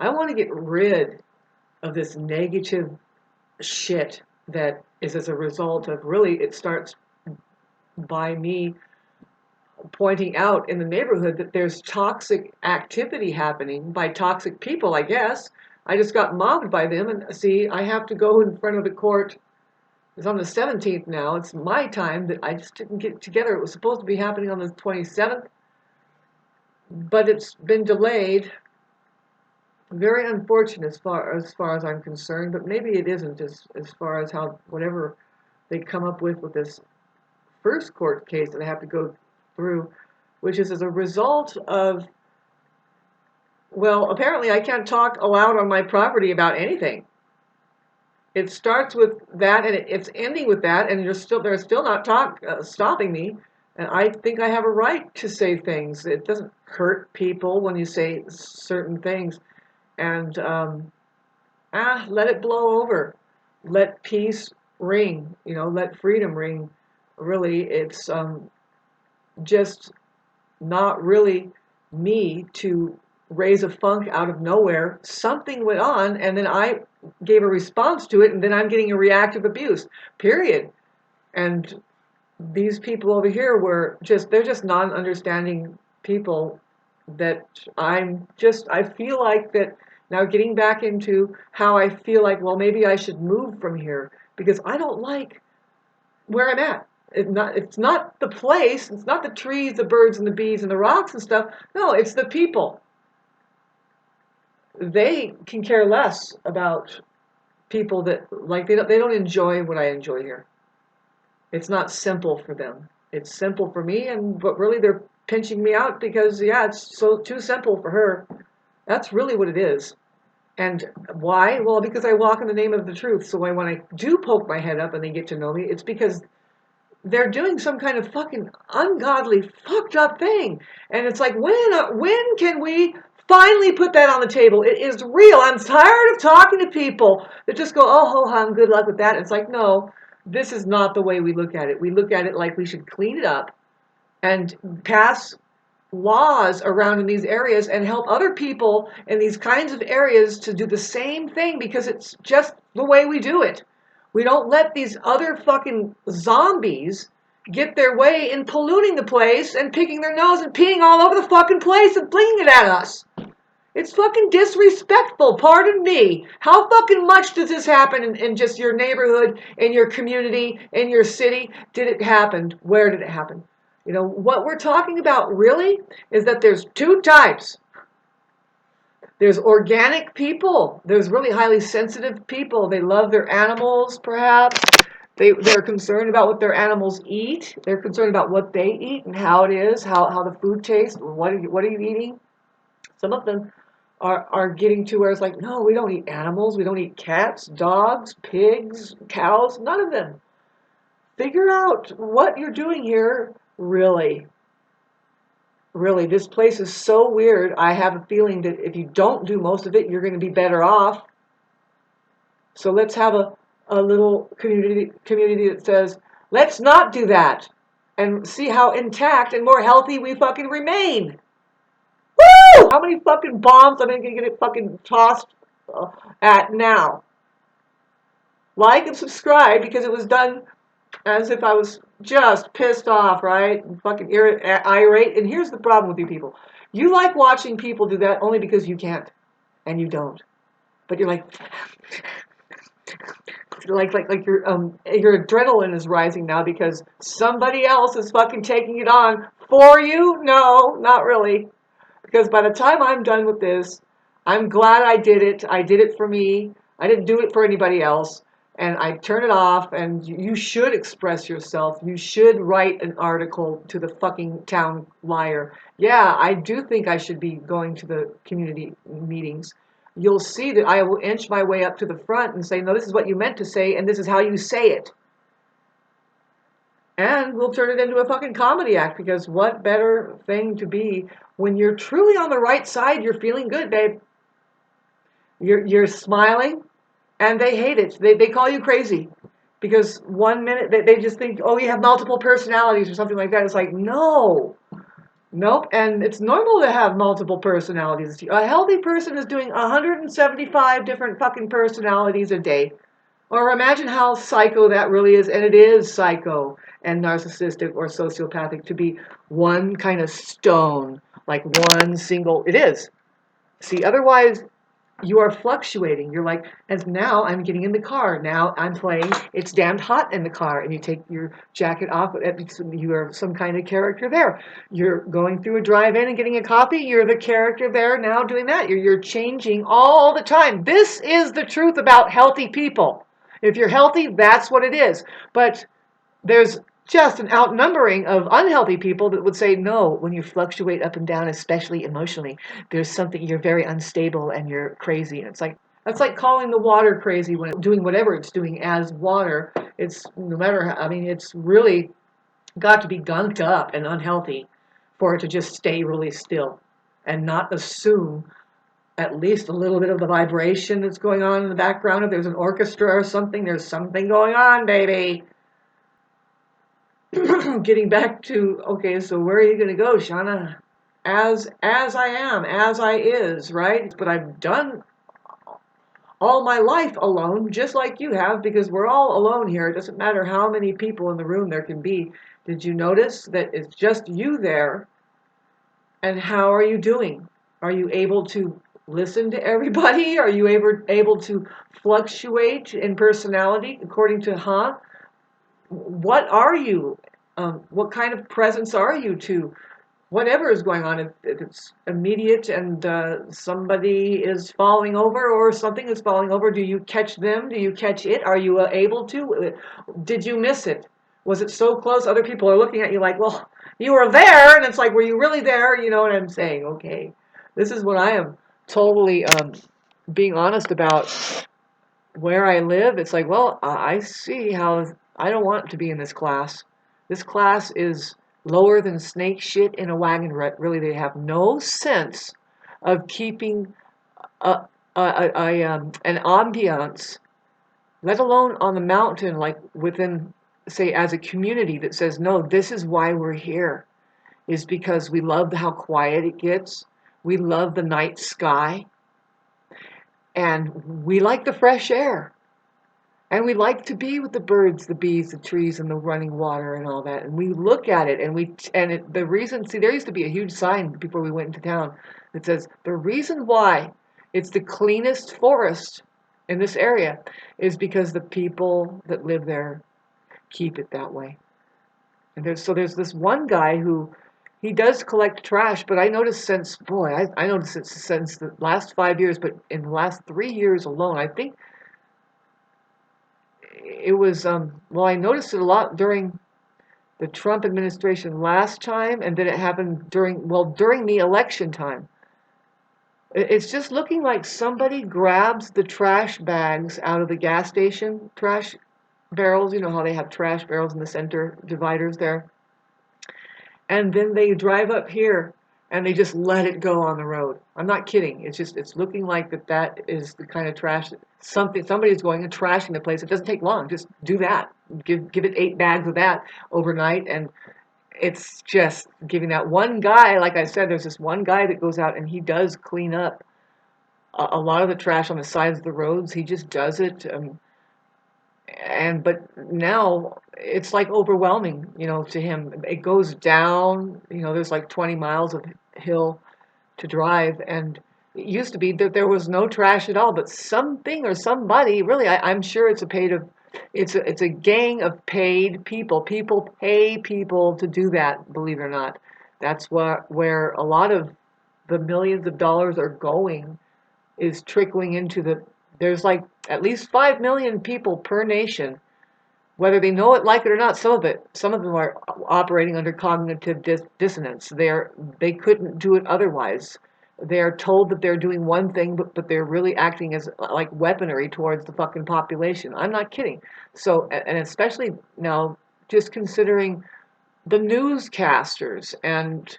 I want to get rid of this negative shit that is as a result of, really, it starts by me pointing out in the neighborhood that there's toxic activity happening by toxic people, I guess. I just got mobbed by them, and see, I have to go in front of the court. It's on the 17th now. It's my time that I just didn't get together. It was supposed to be happening on the 27th, but it's been delayed. Very unfortunate as far as I'm concerned, but maybe it isn't as far as how whatever they come up with this first court case that I have to go through, which is as a result of, well, apparently I can't talk aloud on my property about anything. It starts with that, and it's ending with that, and they're still not stopping me. And I think I have a right to say things. It doesn't hurt people when you say certain things, and let it blow over. Let peace ring. Let freedom ring. Really, it's just not really me to raise a funk out of nowhere. Something went on, and then I gave a response to it, and then I'm getting a reactive abuse, period. And these people over here they're just non-understanding people that I feel like that now, getting back into how I feel like, well, maybe I should move from here because I don't like where I'm at. It's not the place, it's not the trees, the birds and the bees and the rocks and stuff. No, it's the people. They can care less about people that, like, they don't enjoy what I enjoy here. It's not simple for them. It's simple for me, but really they're pinching me out because, yeah, it's so too simple for her. That's really what it is. And why? Well, because I walk in the name of the truth. So when I do poke my head up and they get to know me, it's because they're doing some kind of fucking ungodly, fucked up thing. And it's like, when can we finally put that on the table? It is real. I'm tired of talking to people that just go, oh, ho hum, good luck with that. It's like, no, this is not the way we look at it. We look at it like we should clean it up and pass laws around in these areas and help other people in these kinds of areas to do the same thing, because it's just the way we do it. We don't let these other fucking zombies get their way in polluting the place and picking their nose and peeing all over the fucking place and flinging it at us. It's fucking disrespectful, pardon me. How fucking much does this happen in just your neighborhood, in your community, in your city? Did it happen? Where did it happen? What we're talking about really is that there's two types. There's organic people. There's really highly sensitive people. They love their animals, perhaps. They're concerned about what their animals eat. They're concerned about what they eat and how it is, how the food tastes. What are you eating? Some of them are getting to where it's like, no, we don't eat animals. We don't eat cats, dogs, pigs, cows, none of them. Figure out what you're doing here, really. Really, this place is so weird. I have a feeling that if you don't do most of it, you're going to be better off. So let's have a little community that says, let's not do that, and see how intact and more healthy we fucking remain. Woo! How many fucking bombs am I going to get it fucking tossed at now? Like and subscribe, because it was done as if I was just pissed off, right? And fucking irate. And here's the problem with you people. You like watching people do that only because you can't. And you don't. But you're like your adrenaline is rising now because somebody else is fucking taking it on for you? No, not really. Because by the time I'm done with this, I'm glad I did it. I did it for me. I didn't do it for anybody else. And I turn it off, and you should express yourself. You should write an article to the fucking town liar. Yeah, I do think I should be going to the community meetings. You'll see that I will inch my way up to the front and say, no, this is what you meant to say, and this is how you say it. And we'll turn it into a fucking comedy act, because what better thing to be when you're truly on the right side? You're feeling good, babe. You're smiling. And they hate it. They call you crazy. Because 1 minute they just think, oh, you have multiple personalities or something like that. It's like, no. Nope, and it's normal to have multiple personalities. A healthy person is doing 175 different fucking personalities a day. Or imagine how psycho that really is, and it is psycho and narcissistic or sociopathic to be one kind of stone, like one single, it is. See, otherwise you are fluctuating. You're like, as now I'm getting in the car. Now I'm playing. It's damned hot in the car, and you take your jacket off. You are some kind of character there. You're going through a drive-in and getting a coffee. You're the character there now doing that. You're changing all the time. This is the truth about healthy people. If you're healthy, that's what it is. But there's just an outnumbering of unhealthy people that would say, no, when you fluctuate up and down, especially emotionally, there's something, you're very unstable and you're crazy. And it's like, that's like calling the water crazy when it's doing whatever it's doing as water. It's no matter how, I mean, it's really got to be gunked up and unhealthy for it to just stay really still and not assume at least a little bit of the vibration that's going on in the background. If there's an orchestra or something, there's something going on, baby. Getting back to, okay, so where are you going to go, Shauna? As I am, as I is, right? But I've done all my life alone, just like you have, because we're all alone here. It doesn't matter how many people in the room there can be. Did you notice that it's just you there? And how are you doing? Are you able to listen to everybody? Are you able to fluctuate in personality according to, what are you? What kind of presence are you to whatever is going on? If it's immediate and somebody is falling over or something is falling over, do you catch them? Do you catch it? Are you able to? Did you miss it? Was it so close? Other people are looking at you like, well, you were there. And it's like, were you really there? You know what I'm saying? Okay, this is what I am totally being honest about. Where I live, it's like, well, I see how I don't want to be in this class. This class is lower than snake shit in a wagon rut. Really, they have no sense of keeping an ambiance, let alone on the mountain, like within, say, as a community that says, no, this is why we're here, is because we love how quiet it gets. We love the night sky. And we like the fresh air. And we like to be with the birds, the bees, the trees, and the running water and all that. And we look at it, and the reason, see, there used to be a huge sign before we went into town that says, the reason why it's the cleanest forest in this area is because the people that live there keep it that way. And there's this one guy who, he does collect trash, but I noticed I noticed it since the last 5 years, but in the last 3 years alone, I think it was, well, I noticed it a lot during the Trump administration last time, and then it happened during the election time. It's just looking like somebody grabs the trash bags out of the gas station trash barrels. You know how they have trash barrels in the center dividers there? And then they drive up here and they just let it go on the road. I'm not kidding. It's looking like that is the kind of trash that somebody's going and trashing the place. It doesn't take long. Just do that. Give it 8 bags of that overnight, and it's just giving that one guy, like I said, there's this one guy that goes out and he does clean up a lot of the trash on the sides of the roads. He just does it. But now it's like overwhelming, to him. It goes down, there's like 20 miles of hill to drive, and it used to be that there was no trash at all, but something or somebody, really, I'm sure it's a gang of paid people. People pay people to do that, believe it or not. That's where a lot of the millions of dollars are going, is trickling into there's like at least 5 million people per nation, whether they know it, like it or not. Some of them are operating under cognitive dissonance. They couldn't do it otherwise. They're told that they're doing one thing, but they're really acting as like weaponry towards the fucking population. I'm not kidding. So, and especially now, just considering the newscasters and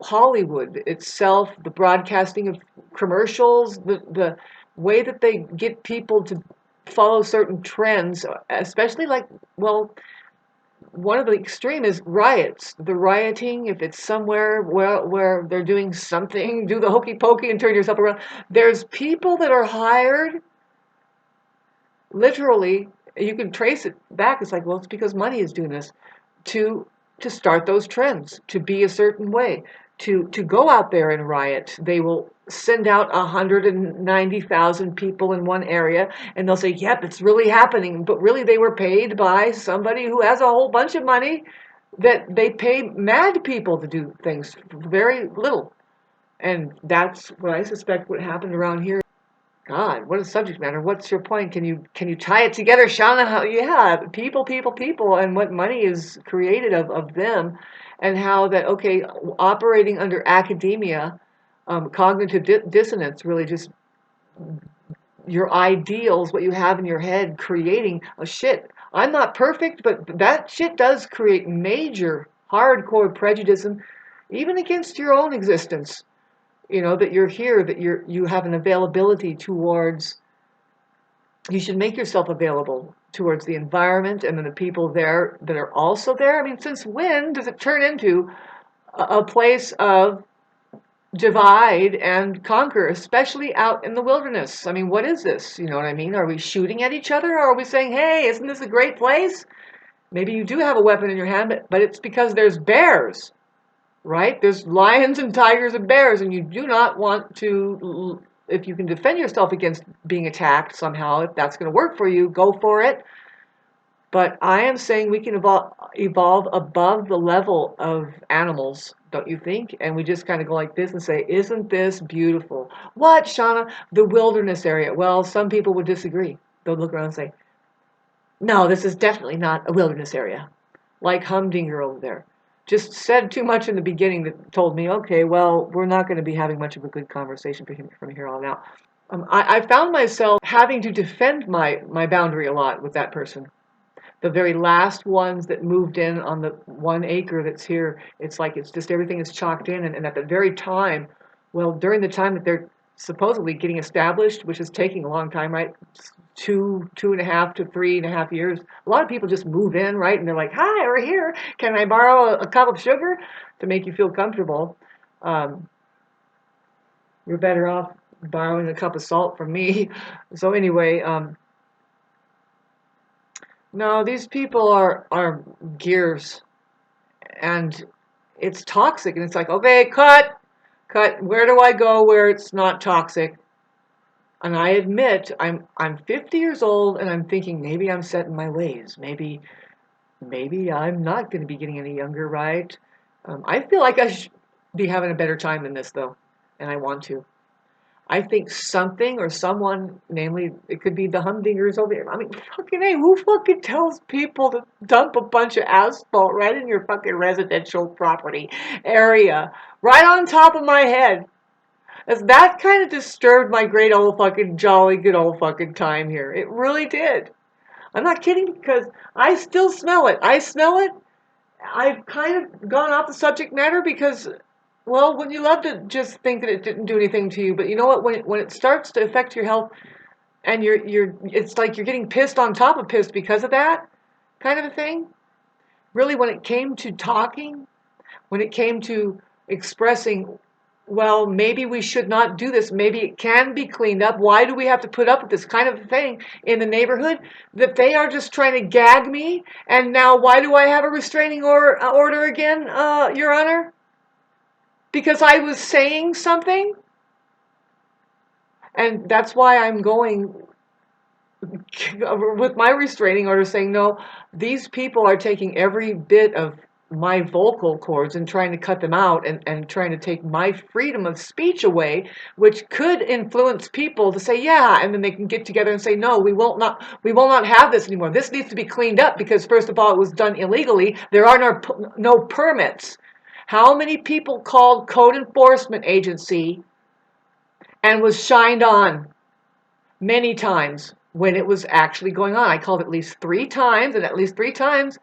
Hollywood itself, the broadcasting of commercials, the way that they get people to follow certain trends, especially like, well, one of the extreme is riots. The rioting, if it's somewhere where they're doing something, do the hokey pokey and turn yourself around. There's people that are hired, literally, you can trace it back. It's like, well, it's because money is doing this, to start those trends, to be a certain way, to go out there and riot. They will send out 190,000 people in one area, and they'll say, yep, it's really happening. But really, they were paid by somebody who has a whole bunch of money, that they pay mad people to do things for very little. And that's what I suspect would happen around here. God, what a subject matter. What's your point? Can you tie it together, Shauna? How, yeah, people, and what money is created of them, and how that, okay, operating under academia, cognitive dissonance, really just your ideals, what you have in your head, creating a shit. I'm not perfect, but that shit does create major hardcore prejudice, even against your own existence. You know, that you're here, that you have an availability towards, you should make yourself available towards the environment and then the people there that are also there. I mean, since when does it turn into a place of divide and conquer, especially out in the wilderness? I mean, what is this? You know what I mean? Are we shooting at each other? Or are we saying, hey, isn't this a great place? Maybe you do have a weapon in your hand, but it's because there's bears. Right? There's lions and tigers and bears, and you do not want to, if you can defend yourself against being attacked somehow, if that's going to work for you, go for it. But I am saying we can evolve above the level of animals, don't you think? And we just kind of go like this and say, isn't this beautiful? What, Shauna? The wilderness area. Well, some people would disagree. They'll look around and say, no, this is definitely not a wilderness area. Like Humdinger over there. Just said too much in the beginning that told me, okay, well, we're not going to be having much of a good conversation from here on out. I found myself having to defend my boundary a lot with that person. The very last ones that moved in on the 1 acre that's here, it's like it's just everything is chalked in. And at the very time, well, during the time that they're supposedly getting established, which is taking a long time, right? 2.5 to 3.5 years. A lot of people just move in, right? And they're like, hi, we're here. Can I borrow a cup of sugar to make you feel comfortable? You're better off borrowing a cup of salt from me. So anyway, no, these people are gears, and it's toxic. And it's like, okay, cut. Where do I go where it's not toxic? And I admit, I'm 50 years old, and I'm thinking maybe I'm set in my ways. Maybe I'm not going to be getting any younger, right? I feel like I should be having a better time than this, though, and I want to. I think something or someone, namely, it could be the Humdingers over here. I mean, fucking hey, who fucking tells people to dump a bunch of asphalt right in your fucking residential property area, right on top of my head? As that kind of disturbed my great old fucking jolly good old fucking time here. It really did. I'm not kidding, because I still smell it. I smell it. I've kind of gone off the subject matter because, well, when you love to just think that it didn't do anything to you, but you know what? When it starts to affect your health, and it's like you're getting pissed on top of pissed because of that kind of a thing. Really, when it came to talking, when it came to expressing, well, maybe we should not do this. Maybe it can be cleaned up. Why do we have to put up with this kind of thing in the neighborhood? That they are just trying to gag me. And now why do I have a restraining order again, Your Honor? Because I was saying something? And that's why I'm going with my restraining order, saying, no, these people are taking every bit of my vocal cords and trying to cut them out, and trying to take my freedom of speech away, which could influence people to say, yeah, and then they can get together and say, no, we will not have this anymore. This needs to be cleaned up because, first of all, it was done illegally. There are no permits. How many people called code enforcement agency and was shined on? Many times when it was actually going on. I called at least 3 times, and at least 3 times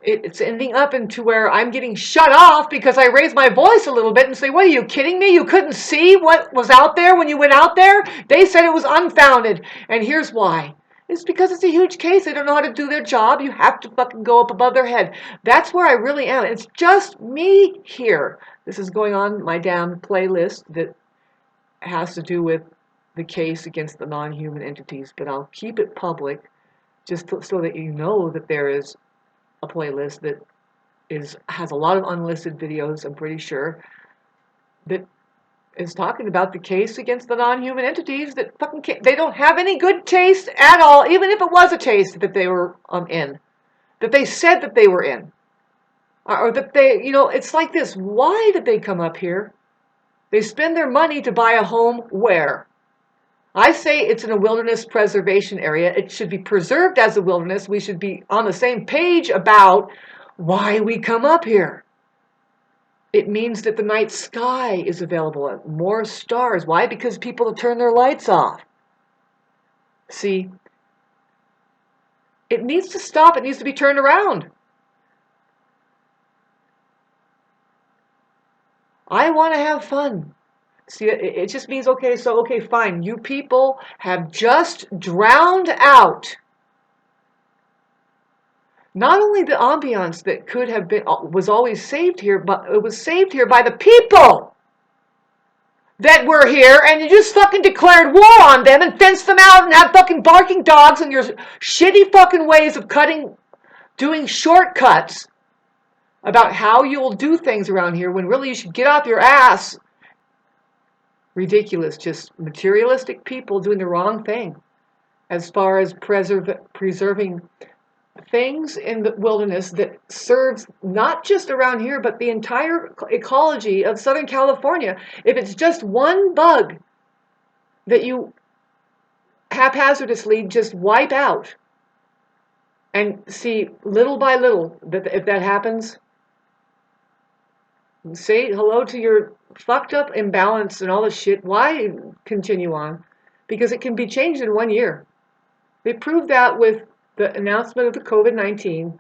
it's ending up into where I'm getting shut off because I raise my voice a little bit and say, what, are you kidding me? You couldn't see what was out there when you went out there? They said it was unfounded. And here's why. It's because it's a huge case. They don't know how to do their job. You have to fucking go up above their head. That's where I really am. It's just me here. This is going on my damn playlist that has to do with the case against the non-human entities, but I'll keep it public just so that you know that there is a playlist that has a lot of unlisted videos, I'm pretty sure, that is talking about the case against the non-human entities that fucking they don't have any good taste at all, even if it was a taste that they were in, that they said that they were in, or that they, it's like this. Why did they come up here? They spend their money to buy a home where? I say it's in a wilderness preservation area. It should be preserved as a wilderness. We should be on the same page about why we come up here. It means that the night sky is available, more stars. Why? Because people turn their lights off. See, it needs to stop. It needs to be turned around. I want to have fun. See, it just means, okay, fine. You people have just drowned out not only the ambiance that could have been, was always saved here, but it was saved here by the people that were here, and you just fucking declared war on them and fenced them out and have fucking barking dogs and your shitty fucking ways of doing shortcuts about how you'll do things around here when really you should get off your ass. Ridiculous, just materialistic people doing the wrong thing as far as preserving things in the wilderness that serves not just around here, but the entire ecology of Southern California. If it's just one bug that you haphazardly just wipe out, and see little by little that if that happens, say hello to your fucked up imbalance and all this shit. Why continue on? Because it can be changed in 1 year. They proved that with the announcement of the COVID-19